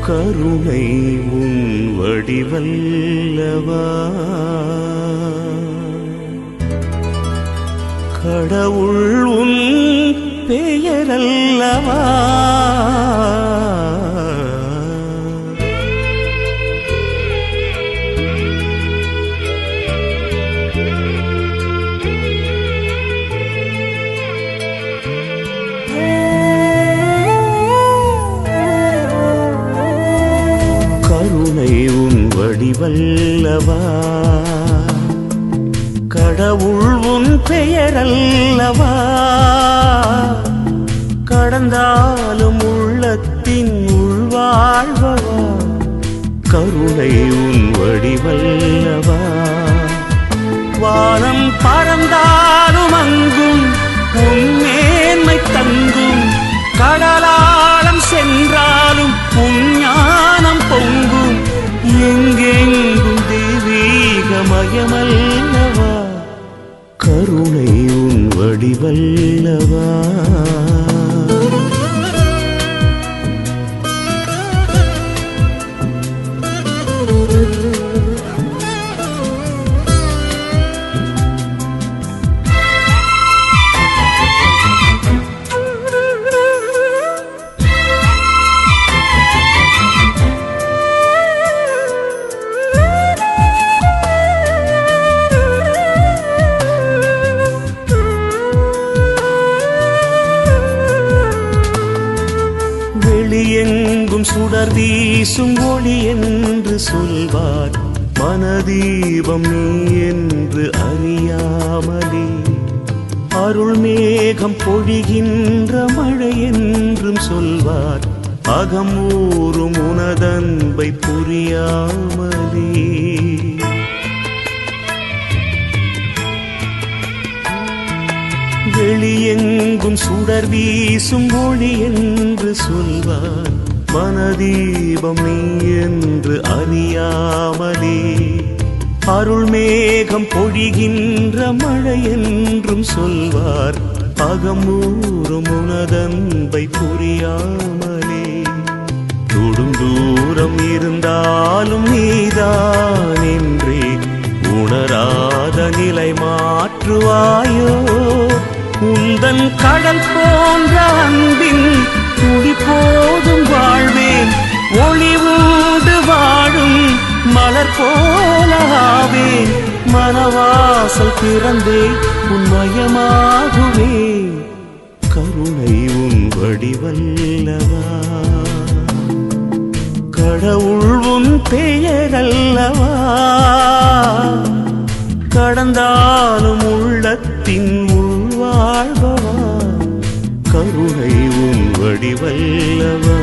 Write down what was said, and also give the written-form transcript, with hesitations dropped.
கருணை உன் வடிவல்லவா கடவுள் உன் பெயரல்லவா கருணை உன் வடிவல்லவா கடவுள் உன் பெயரல்லவா கடந்தாலும் உள்ளத்தின் உள்வாழ்வவா கருணை உன் வடிவல்லவா வானம் பறந்தாலும் அங்கும் உன் மேன்மை தங்கும் கடலாளம் சென்றாலும் உன் ஞானம் பொங்கும் எங்கெங்கும் தெய்வீகமயமல்லவா கருணை உன் வடிவல்லவா வெளியெங்கும் சுடர் வீசும் ஒளி என்று சொல்வார் மனதீபம் நீ என்று அறியாமலே அருள் மேகம் பொழிகின்ற மழை என்றும் சொல்வார் அகம் ஊறும் உனதன்பை புரியாமலே வெளியெங்கும் சுடர் வீசும் ஒளி என்று சொல்வார் மனதீபம் நீ என்று அறியாமலே அருள் மேகம் பொழிகின்ற மழை என்றும் சொல்வார் அகமூறும் உனதன்பை புரியாமலே தொடும் தூரம் இருந்தாலும் நீதான் என்றே உணராத நிலை மாற்றுவாயோ உந்தன் கடல் போன்ற அன்பின் துளி போதும் வாழ்வேன் ஒளி ஊடு வாழும் மலர் போலாவேன் மனவாசல் திறந்தே உன்மயமாகுவே கருணை உன் வடிவல்லவா கடவுள் உன் பெயரல்லவா கடந்தாலும் உள்ளத்தின் உள்வாழ்வா கருணை உன் வடிவல்லவா